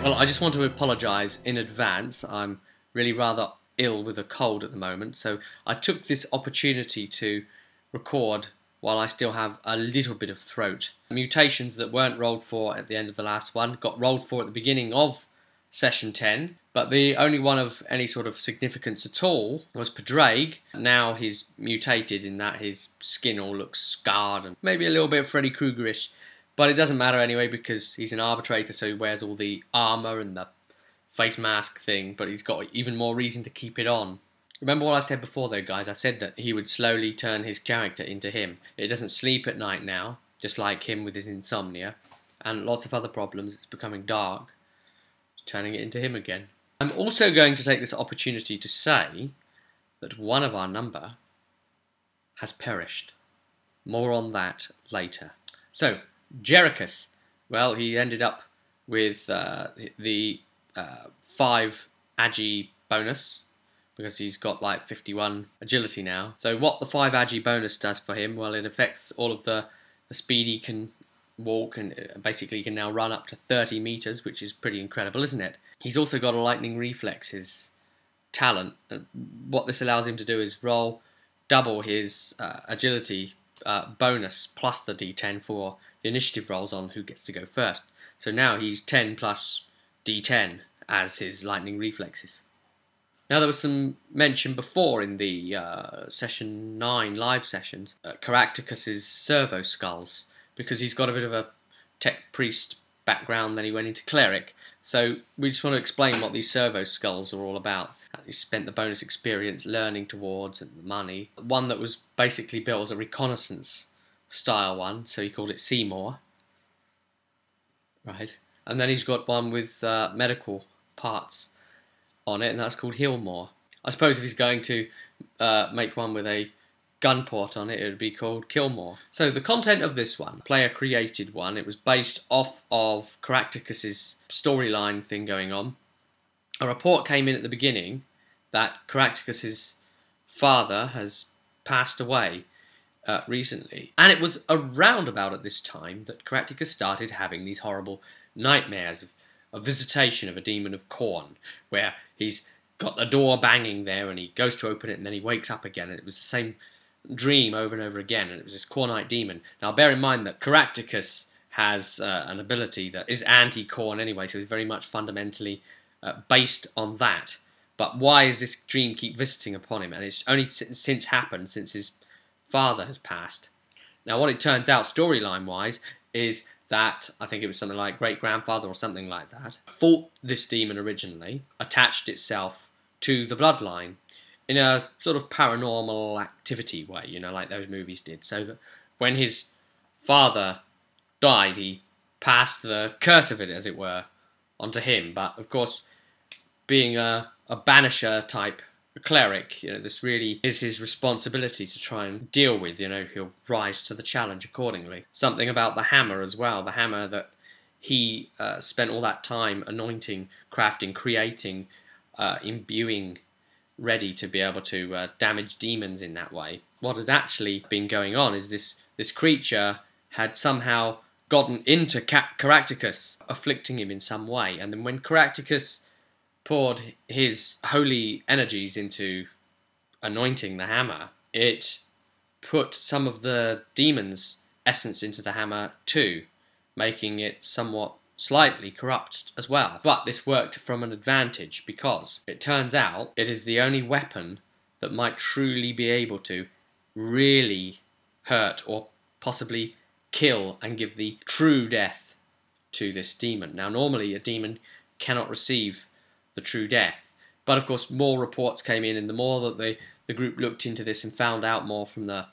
Well, I just want to apologise in advance. I'm really rather ill with a cold at the moment, so I took this opportunity to record while I still have a little bit of throat. Mutations that weren't rolled for at the end of the last one got rolled for at the beginning of session 10, but the only one of any sort of significance at all was Padraig. Now he's mutated in that his skin all looks scarred and maybe a little bit Freddy Kruegerish. But it doesn't matter anyway because he's an arbitrator, so he wears all the armour and the face mask thing, but he's got even more reason to keep it on. Remember what I said before though, guys? I said that he would slowly turn his character into him. It doesn't sleep at night now, just like him with his insomnia, and lots of other problems. It's becoming dark, turning it into him again. I'm also going to take this opportunity to say that one of our number has perished. More on that later. So, Jerichus, well, he ended up with the 5 agi bonus because he's got like 51 agility now. So what the 5 agi bonus does for him, well, it affects all of the speed he can walk, and basically he can now run up to 30 meters, which is pretty incredible, isn't it? He's also got a lightning reflexes talent. What this allows him to do is roll double his agility bonus plus the d10 for the initiative rolls on who gets to go first. So now he's 10 plus d10 as his lightning reflexes. Now there was some mention before in the session 9 live sessions, Caractacus's servo skulls, because he's got a bit of a tech priest background, then he went into cleric. So we just want to explain what these servo skulls are all about. He spent the bonus experience learning towards and the money. One that was basically built as a reconnaissance style one, so he called it Seymour. Right. And then he's got one with medical parts on it, and that's called Hillmore. I suppose if he's going to make one with a gun port on it, it would be called Killmore. So the content of this one, player created one. It was based off of Caractacus's storyline thing going on. A report came in at the beginning that Caractacus's father has passed away recently, and it was around about at this time that Caractacus started having these horrible nightmares of a visitation of a demon of corn, where he's got the door banging there and he goes to open it and then he wakes up again, and it was the same dream over and over again, and it was this cornite demon. Now bear in mind that Caractacus has an ability that is anti-corn anyway, so it's very much fundamentally based on that. But why does this dream keep visiting upon him? And it's only since happened since his father has passed. Now what it turns out storyline wise is that, I think it was something like great-grandfather or something like that, fought this demon originally, attached itself to the bloodline in a sort of paranormal activity way, you know, like those movies did. So that when his father died, he passed the curse of it, as it were, onto him. But of course, being a banisher type cleric, you know, this really is his responsibility to try and deal with. You know, he'll rise to the challenge accordingly. Something about the hammer as well, the hammer that he spent all that time anointing, crafting, creating, imbuing, ready to be able to damage demons in that way. What had actually been going on is this creature had somehow gotten into Caractacus, afflicting him in some way, and then when Caractacus poured his holy energies into anointing the hammer, it put some of the demon's essence into the hammer too, making it somewhat slightly corrupt as well. But this worked from an advantage because it turns out it is the only weapon that might truly be able to really hurt or possibly kill and give the true death to this demon. Now normally a demon cannot receive the true death, but of course more reports came in, and the more that the group looked into this and found out more from the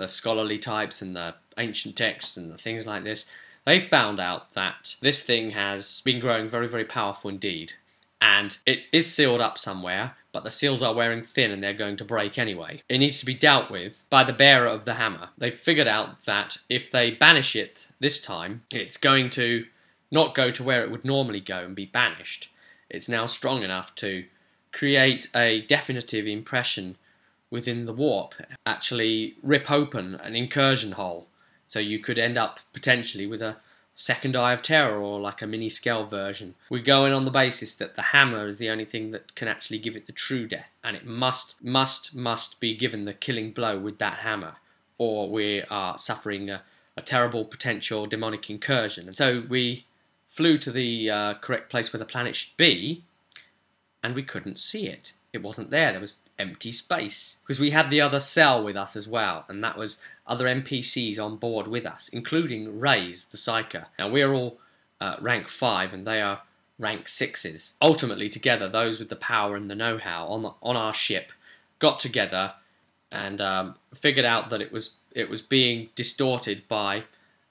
scholarly types and the ancient texts and the things like this, they found out that this thing has been growing very, very powerful indeed, and it is sealed up somewhere, but the seals are wearing thin and they're going to break anyway. It needs to be dealt with by the bearer of the hammer. They figured out that if they banish it this time, it's going to not go to where it would normally go and be banished. It's now strong enough to create a definitive impression within the warp, actually rip open an incursion hole. So you could end up potentially with a second eye of terror, or like a mini-scale version. We're going on the basis that the hammer is the only thing that can actually give it the true death, and it must be given the killing blow with that hammer, or we are suffering a terrible potential demonic incursion. And so we flew to the correct place where the planet should be, and we couldn't see it. It wasn't there. There was empty space. Because we had the other cell with us as well, and that was other NPCs on board with us, including Raze, the Psyker. Now, we are all rank 5, and they are rank 6s. Ultimately, together, those with the power and the know-how on our ship got together and figured out that it was being distorted by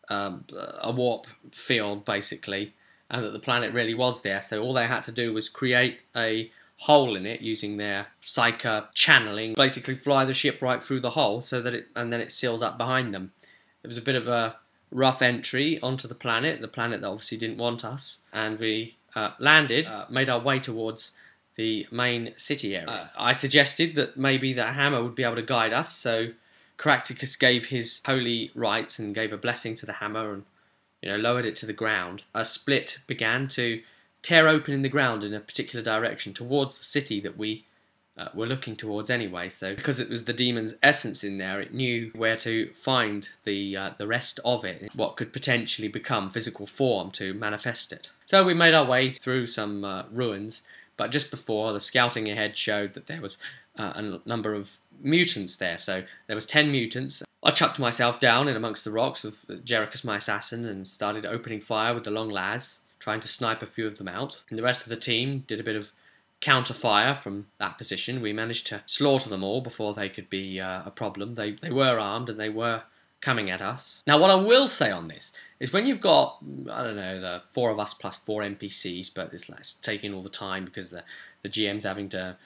a warp field, basically, and that the planet really was there. So all they had to do was create a hole in it using their Psyker channeling, basically fly the ship right through the hole so that and then it seals up behind them. It was a bit of a rough entry onto the planet that obviously didn't want us, and we landed, made our way towards the main city area. I suggested that maybe the hammer would be able to guide us, so Caractacus gave his holy rites and gave a blessing to the hammer and, lowered it to the ground. A split began to tear open in the ground in a particular direction towards the city that we were looking towards anyway. So because it was the demon's essence in there, it knew where to find the rest of it, what could potentially become physical form to manifest it. So we made our way through some ruins, but just before, the scouting ahead showed that there was a number of mutants there. So there was 10 mutants. I chucked myself down in amongst the rocks with Jerichus, my assassin, and started opening fire with the long las, trying to snipe a few of them out. And the rest of the team did a bit of counter-fire from that position. We managed to slaughter them all before they could be a problem. They were armed and they were coming at us. Now, what I will say on this is when you've got, I don't know, the 4 of us plus 4 NPCs, but it's taking all the time because the GM's having to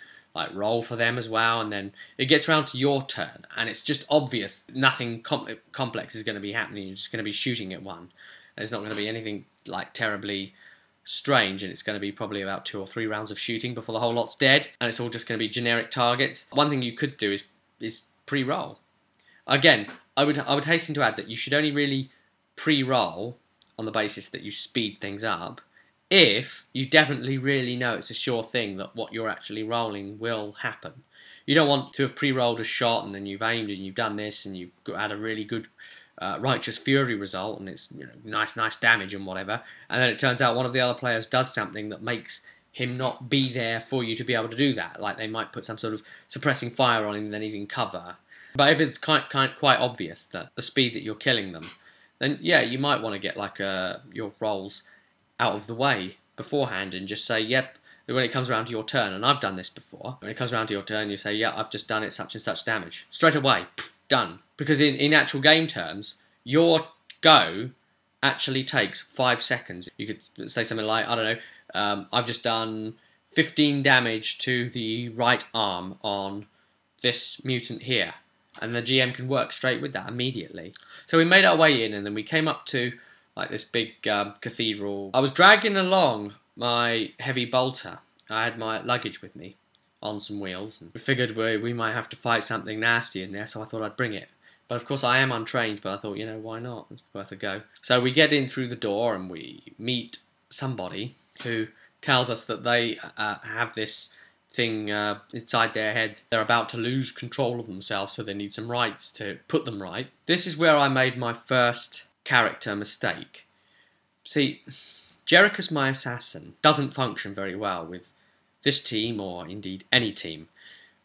roll for them as well, and then it gets around to your turn, and it's just obvious nothing complex is going to be happening. You're just going to be shooting at one. There's not going to be anything terribly strange, and it's going to be probably about 2 or 3 rounds of shooting before the whole lot's dead, and it's all just going to be generic targets. One thing you could do is pre-roll. Again, I would hasten to add that you should only really pre-roll on the basis that you speed things up if you definitely really know it's a sure thing that what you're actually rolling will happen. You don't want to have pre-rolled a shot and then you've aimed and you've done this and you've had a really good Righteous Fury result and it's nice damage and whatever, and then it turns out one of the other players does something that makes him not be there for you to be able to do that. Like they might put some sort of suppressing fire on him and then he's in cover. But if it's quite obvious that the speed that you're killing them, then yeah, you might want to get your rolls out of the way beforehand and just say, yep, when it comes around to your turn, and I've done this before, when it comes around to your turn, you say, yeah, I've just done it such and such damage. Straight away, pff, done. Because in actual game terms, your go actually takes 5 seconds. You could say something like, I don't know, I've just done 15 damage to the right arm on this mutant here. And the GM can work straight with that immediately. So we made our way in, and then we came up to this big cathedral. I was dragging along my heavy bolter. I had my luggage with me on some wheels, and we figured we might have to fight something nasty in there, so I thought I'd bring it. But of course I am untrained, but I thought, why not? It's worth a go. So we get in through the door and we meet somebody who tells us that they have this thing inside their head. They're about to lose control of themselves, so they need some rights to put them right. This is where I made my first character mistake. See, Jerichus, my assassin, doesn't function very well with this team, or indeed any team,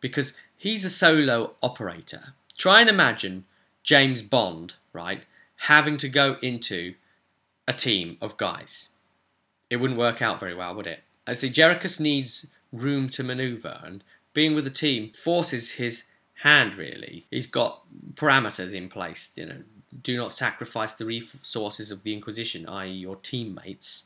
because he's a solo operator. Try and imagine James Bond, right, having to go into a team of guys. It wouldn't work out very well, would it? I see Jerichus needs room to maneuver, and being with a team forces his hand, really. He's got parameters in place, do not sacrifice the resources of the Inquisition, i.e. your teammates,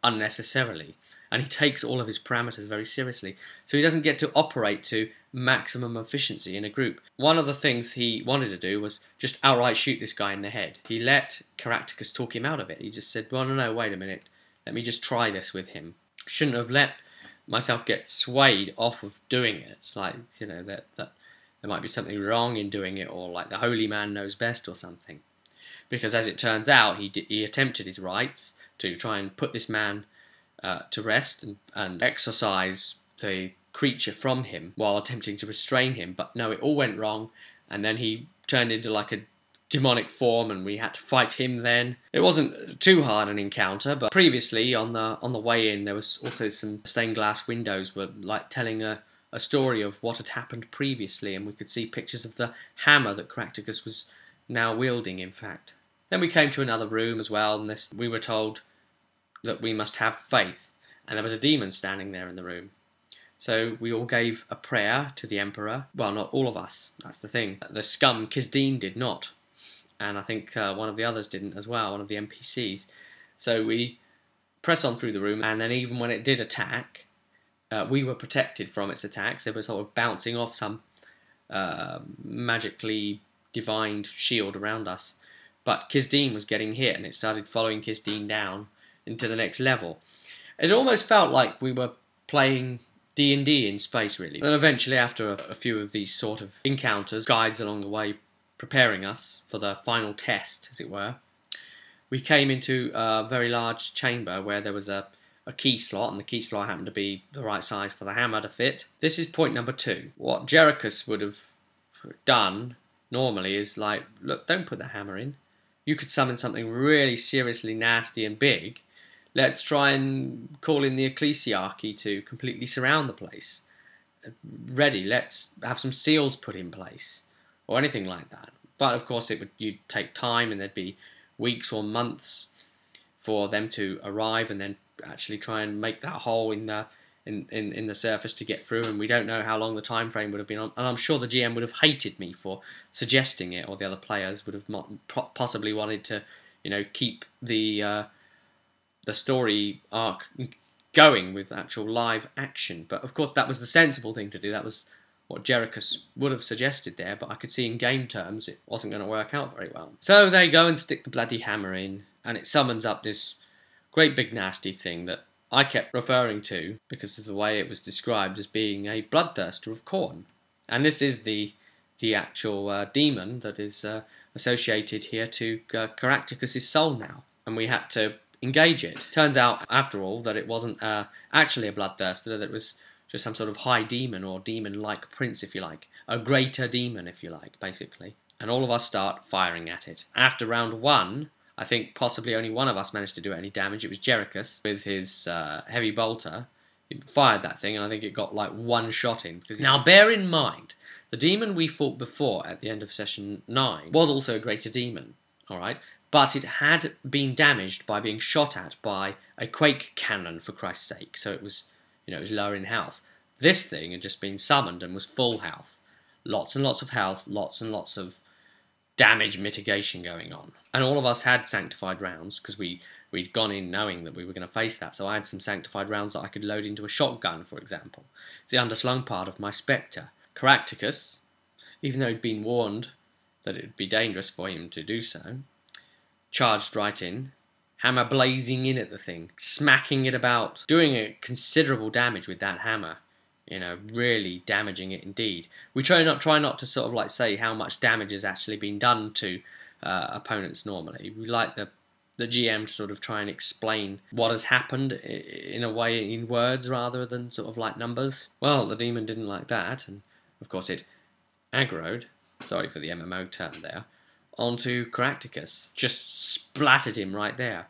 unnecessarily. And he takes all of his parameters very seriously. So he doesn't get to operate to maximum efficiency in a group. One of the things he wanted to do was just outright shoot this guy in the head. He let Caractacus talk him out of it. He just said, well, no, wait a minute. Let me just try this with him. Shouldn't have let myself get swayed off of doing it. That there might be something wrong in doing it, or like the holy man knows best or something. because as it turns out, he attempted his rites to try and put this man to rest and exorcise the creature from him while attempting to restrain him, but no, it all went wrong, and then he turned into like a demonic form, and we had to fight him then. It wasn't too hard an encounter, but previously on the way in, there was also some stained glass windows were like telling a story of what had happened previously, and we could see pictures of the hammer that Caractacus was now wielding, in fact. Then we came to another room as well, and we were told that we must have faith, and there was a demon standing there in the room. So we all gave a prayer to the Emperor. Well, not all of us, that's the thing. The scum Kisdeen did not, and I think one of the others didn't as well, one of the NPCs. So we press on through the room, and then even when it did attack, we were protected from its attacks. They were sort of bouncing off some magically divined shield around us. But Kisdeen was getting hit, and it started following Kisdeen down into the next level. It almost felt like we were playing D&D in space, really. And eventually, after a few of these sort of encounters, guides along the way preparing us for the final test, as it were, we came into a very large chamber where there was a key slot, and the key slot happened to be the right size for the hammer to fit. This is point number 2. What Jerichus would have done normally is like, look, don't put the hammer in. You could summon something really seriously nasty and big. Let's try and call in the ecclesiarchy to completely surround the place. Ready, let's have some seals put in place, or anything like that. But of course you'd take time, and there'd be weeks or months for them to arrive and then actually try and make that hole in the surface to get through, and we don't know how long the time frame would have been on, and I'm sure the GM would have hated me for suggesting it, or the other players would have possibly wanted to, keep the story arc going with actual live action. But of course that was the sensible thing to do. That was what Jerichus would have suggested there, but I could see in game terms it wasn't going to work out very well. So they go and stick the bloody hammer in, and it summons up this great big nasty thing that I kept referring to, because of the way it was described, as being a bloodthirster of Khorne. And this is the actual demon that is associated here to Caractacus' soul now. And we had to engage it. Turns out, after all, that it wasn't actually a bloodthirster, that it was just some sort of high demon, or demon-like prince, if you like. A greater demon, if you like, basically. And all of us start firing at it. After round 1, I think possibly only one of us managed to do any damage. It was Jerichus with his heavy bolter. He fired that thing, and I think it got like 1 shot in. Now bear in mind, the demon we fought before at the end of session 9 was also a greater demon, alright? But it had been damaged by being shot at by a quake cannon, for Christ's sake. So it was, it was lower in health. This thing had just been summoned and was full health. Lots and lots of health, lots and lots of damage mitigation going on. And all of us had sanctified rounds, because we'd gone in knowing that we were going to face that. So I had some sanctified rounds that I could load into a shotgun, for example. The underslung part of my Spectre. Caractacus, even though he'd been warned that it would be dangerous for him to do so, charged right in, hammer blazing in at the thing, smacking it about, doing a considerable damage with that hammer. Really damaging it indeed. We try not to sort of like say how much damage has actually been done to opponents normally. We like the GM to sort of try and explain what has happened in a way, in words rather than sort of like numbers. Well, the demon didn't like that, and of course it aggroed, sorry for the MMO term there, onto Caractacus. Just splattered him right there.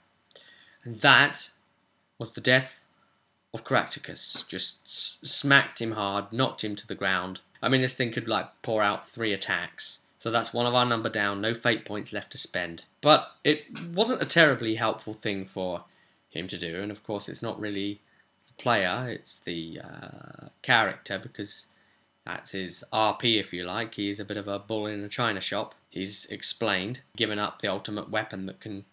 And that was the death of Caractacus. Just smacked him hard, knocked him to the ground. I mean, this thing could like pour out 3 attacks. So that's one of our number down, no fate points left to spend. But it wasn't a terribly helpful thing for him to do, and of course it's not really the player, it's the character, because that's his RP, if you like. He's a bit of a bull in a china shop. He's explained, given up the ultimate weapon that can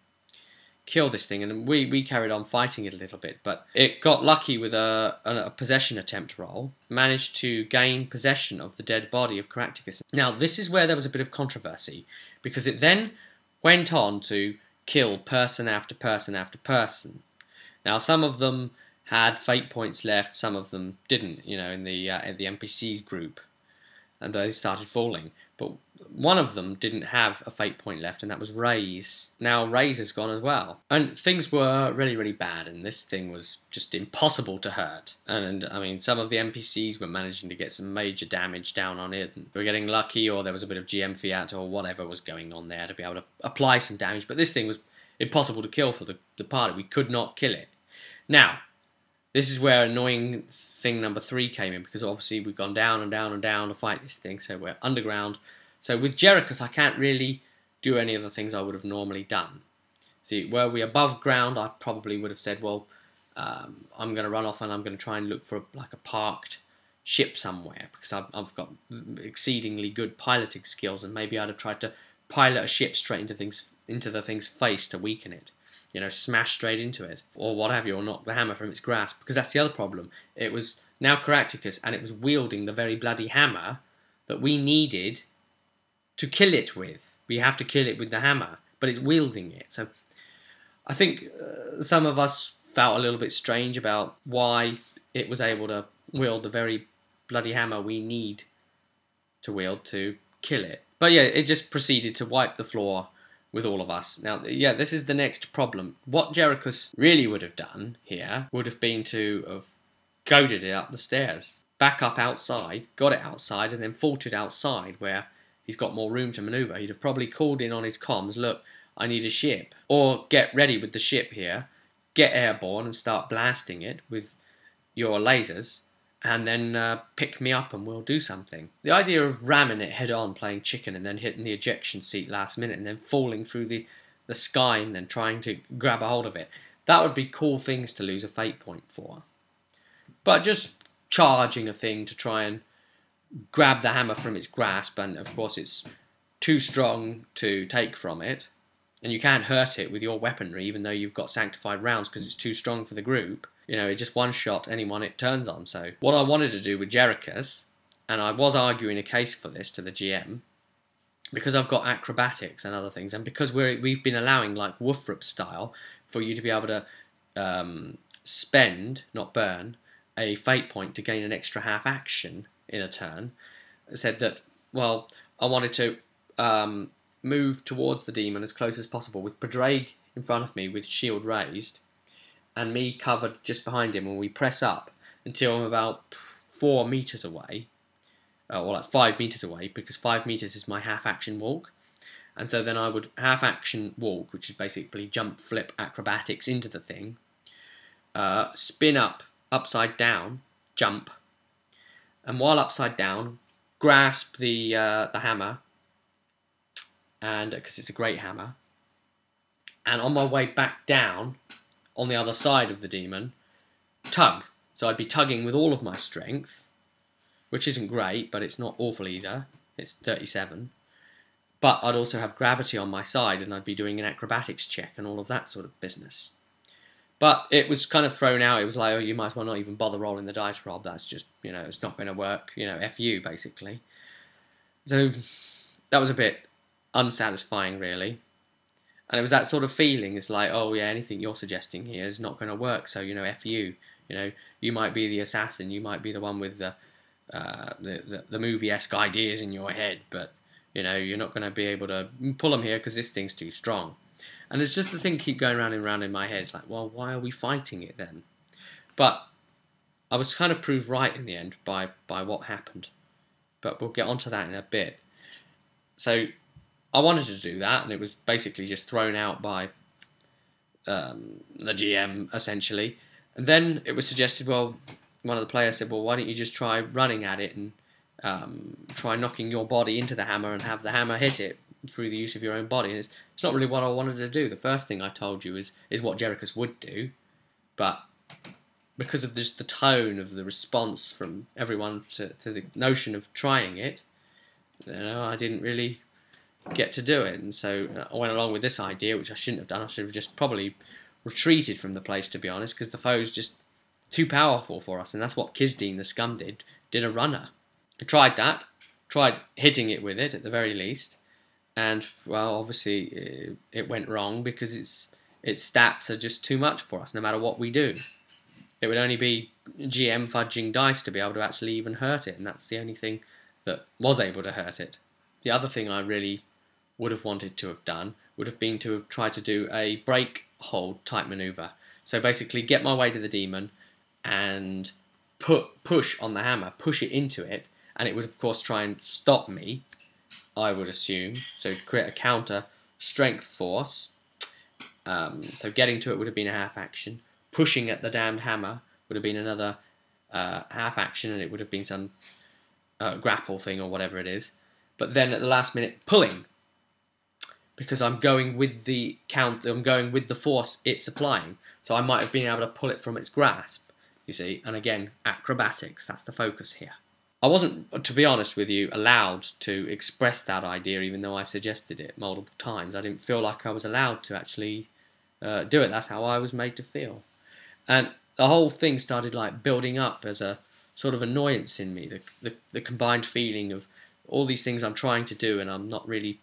kill this thing, and we carried on fighting it a little bit, but it got lucky with a possession attempt roll, managed to gain possession of the dead body of Caractacus. Now this is where there was a bit of controversy, because it then went on to kill person after person after person. Now some of them had fate points left, some of them didn't, in the NPCs group, and they started falling. But one of them didn't have a fate point left, and that was Ray's. Now Ray's is gone as well. And things were really, really bad, and this thing was just impossible to hurt. And I mean, some of the NPCs were managing to get some major damage down on it, and we were getting lucky, or there was a bit of GM fiat, or whatever was going on there to be able to apply some damage. But this thing was impossible to kill for the party. We could not kill it. Now, this is where annoying thing number 3 came in, because obviously we've gone down and down and down to fight this thing, so we're underground. So with Jerichus, I can't really do any of the things I would have normally done. See, were we above ground, I probably would have said, well, I'm going to run off and I'm going to try and look for like a parked ship somewhere, because I've got exceedingly good piloting skills, and maybe I'd have tried to pilot a ship straight into the thing's face to weaken it. You know, smash straight into it, or what have you, or knock the hammer from its grasp, because that's the other problem. It was now Caractacus, and it was wielding the very bloody hammer that we needed to kill it with. We have to kill it with the hammer, but it's wielding it. So I think some of us felt a little bit strange about why it was able to wield the very bloody hammer we need to wield to kill it. But yeah, it just proceeded to wipe the floor with all of us. Now, yeah, this is the next problem. What Jerichus really would have done here would have been to have goaded it up the stairs, back up outside, got it outside, and then fought it outside where he's got more room to manoeuvre. He'd have probably called in on his comms, look, I need a ship. Or get ready with the ship here, get airborne and start blasting it with your lasers, and then pick me up and we'll do something. The idea of ramming it head on, playing chicken, and then hitting the ejection seat last minute, and then falling through the sky and then trying to grab a hold of it, that would be cool things to lose a fate point for. But just charging a thing to try and grab the hammer from its grasp, and of course it's too strong to take from it, and you can't hurt it with your weaponry even though you've got sanctified rounds because it's too strong for the group. You know, it just one-shot anyone it turns on. So what I wanted to do with Jerichus, and I was arguing a case for this to the GM, because I've got acrobatics and other things, and because we've been allowing, like Wolfrup style, for you to be able to spend, not burn, a fate point to gain an extra half action in a turn, I said that, well, I wanted to move towards the demon as close as possible with Predrag in front of me with shield raised, and me covered just behind him, and we press up until I'm about 4 meters away, or like 5 meters away, because 5 meters is my half-action walk. And so then I would half-action walk, which is basically jump, flip, acrobatics into the thing, spin up, upside down, jump, and while upside down, grasp the hammer, and because it's a great hammer, and on my way back down, on the other side of the demon, tug. So I'd be tugging with all of my strength, which isn't great, but it's not awful either. It's 37. But I'd also have gravity on my side, and I'd be doing an acrobatics check and all of that sort of business. But it was kind of thrown out. It was like, oh, you might as well not even bother rolling the dice, Rob. That's just, you know, it's not going to work. You know, F you, basically. So that was a bit unsatisfying, really. And it was that sort of feeling. It's like, oh yeah, anything you're suggesting here is not going to work. So, you know, F you. You know, you might be the assassin. You might be the one with the movie-esque ideas in your head. But, you know, you're not going to be able to pull them here because this thing's too strong. And it's just the thing keep going round and round in my head. It's like, well, why are we fighting it then? But I was kind of proved right in the end by what happened. But we'll get onto that in a bit. So I wanted to do that, and it was basically just thrown out by the GM, essentially. And then it was suggested, well, one of the players said, well, why don't you just try running at it and try knocking your body into the hammer and have the hammer hit it through the use of your own body. And it's not really what I wanted to do. The first thing I told you is what Jerichus would do, but because of just the tone of the response from everyone to the notion of trying it, you know, I didn't really get to do it. And so I went along with this idea, which I shouldn't have done. I should have just probably retreated from the place, to be honest, because the foe's just too powerful for us. And that's what Kisdeen the Scum did a runner. I tried that, tried hitting it with it at the very least, and well, obviously it went wrong because its stats are just too much for us no matter what we do. It would only be GM fudging dice to be able to actually even hurt it, and that's the only thing that was able to hurt it. The other thing I really would have wanted to have done would have been to have tried to do a break hold type maneuver. So basically get my way to the demon and push on the hammer, push it into it, and it would of course try and stop me, I would assume. So create a counter strength force. So getting to it would have been a half action. Pushing at the damned hammer would have been another half action, and it would have been some grapple thing or whatever it is. But then at the last minute, pulling, because I'm going with the I'm going with the force it's applying. So I might have been able to pull it from its grasp, you see. And again, acrobatics, that's the focus here. I wasn't, to be honest with you, allowed to express that idea, even though I suggested it multiple times. I didn't feel like I was allowed to actually do it. That's how I was made to feel. And the whole thing started like building up as a sort of annoyance in me, the combined feeling of all these things I'm trying to do and I'm not really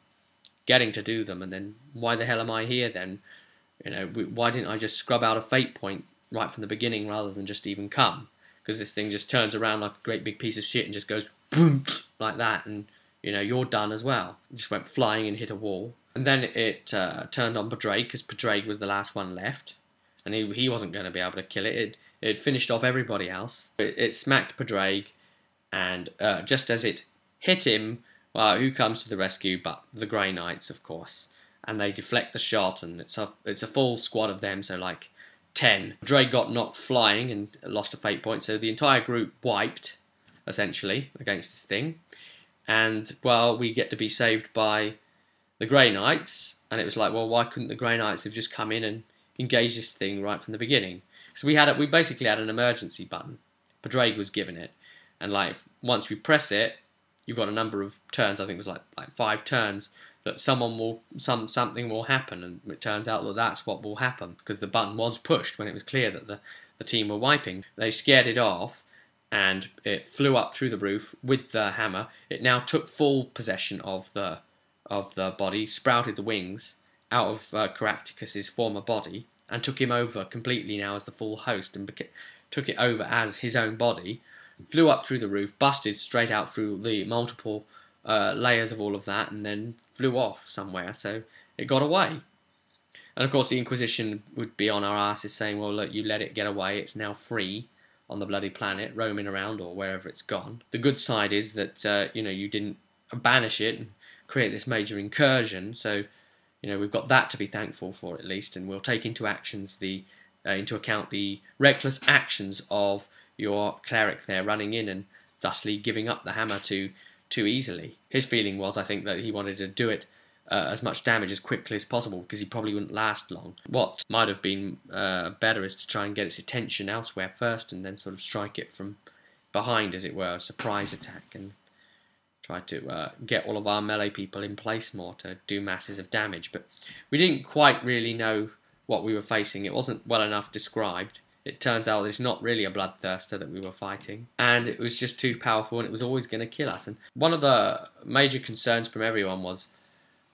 getting to do them, and then why the hell am I here then? You know, why didn't I just scrub out a fate point right from the beginning rather than just even come? Because this thing just turns around like a great big piece of shit and just goes boom like that, and you know, you're done as well. It just went flying and hit a wall. And then it turned on Padraig, because Padraig was the last one left, and he wasn't going to be able to kill it. It finished off everybody else. It smacked Padraig, and just as it hit him, well, who comes to the rescue but the Grey Knights, of course. And they deflect the shot, and it's a full squad of them, so like 10. Drake got knocked flying and lost a fate point, so the entire group wiped, essentially, against this thing. And, well, we get to be saved by the Grey Knights, and it was like, well, why couldn't the Grey Knights have just come in and engaged this thing right from the beginning? So we basically had an emergency button. Padraig was given it, and like once we press it, you've got a number of turns. I think it was like 5 turns that something will happen, and it turns out that that's what will happen because the button was pushed when it was clear that the team were wiping. They scared it off, and it flew up through the roof with the hammer. It now took full possession of the body, sprouted the wings out of Caractacus's former body, and took him over completely now as the full host, and took it over as his own body. Flew up through the roof, busted straight out through the multiple layers of all of that, and then flew off somewhere, so it got away. And of course the Inquisition would be on our asses saying, well, look, you let it get away, it's now free on the bloody planet, roaming around or wherever it's gone. The good side is that, you didn't banish it and create this major incursion, so, we've got that to be thankful for at least, and we'll take into account the reckless actions of your cleric there running in and thusly giving up the hammer too easily. His feeling was, I think, that he wanted to do it as much damage as quickly as possible because he probably wouldn't last long. What might have been better is to try and get its attention elsewhere first and then sort of strike it from behind, as it were, a surprise attack, and try to get all of our melee people in place more to do masses of damage. But we didn't quite really know what we were facing. It wasn't well enough described. It turns out it's not really a bloodthirster that we were fighting, and it was just too powerful, and it was always going to kill us. And one of the major concerns from everyone was,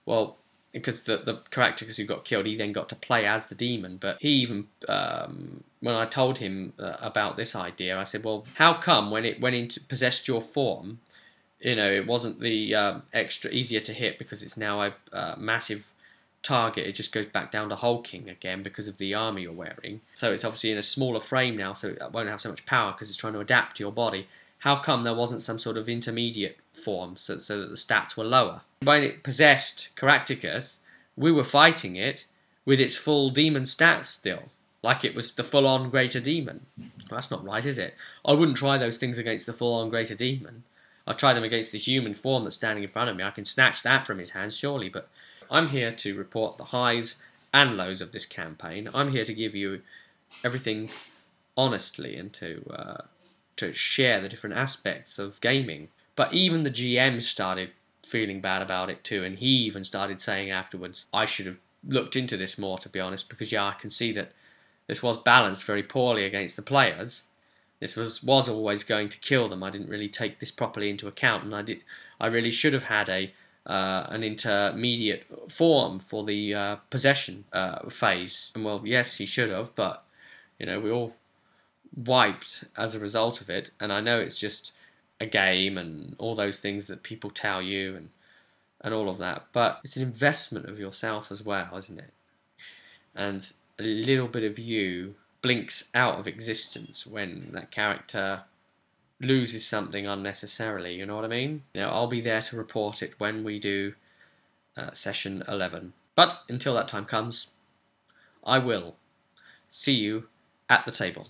well, because the Caractacus who got killed, he then got to play as the demon, but he even, when I told him about this idea, I said, well, how come when it went into possessed your form, it wasn't the extra easier to hit because it's now a massive target, it just goes back down to hulking again because of the armor you're wearing. So it's obviously in a smaller frame now, so it won't have so much power because it's trying to adapt to your body. How come there wasn't some sort of intermediate form so that the stats were lower? When it possessed Caractacus, we were fighting it with its full demon stats still, like it was the full-on greater demon. Well, that's not right, is it? I wouldn't try those things against the full-on greater demon. I'd try them against the human form that's standing in front of me. I can snatch that from his hands, surely, but I'm here to report the highs and lows of this campaign. I'm here to give you everything honestly and to share the different aspects of gaming. But even the GM started feeling bad about it too, and he even started saying afterwards, I should have looked into this more, to be honest, because I can see that this was balanced very poorly against the players. This was always going to kill them. I didn't really take this properly into account, and I really should have had an intermediate form for the possession phase. And well, yes, he should have, but we all wiped as a result of it. And I know it's just a game and all those things that people tell you, and and all of that, but it's an investment of yourself as well, isn't it? And a little bit of you blinks out of existence when that character loses something unnecessarily, you know what I mean? I'll be there to report it when we do session 11. But until that time comes, I will see you at the table.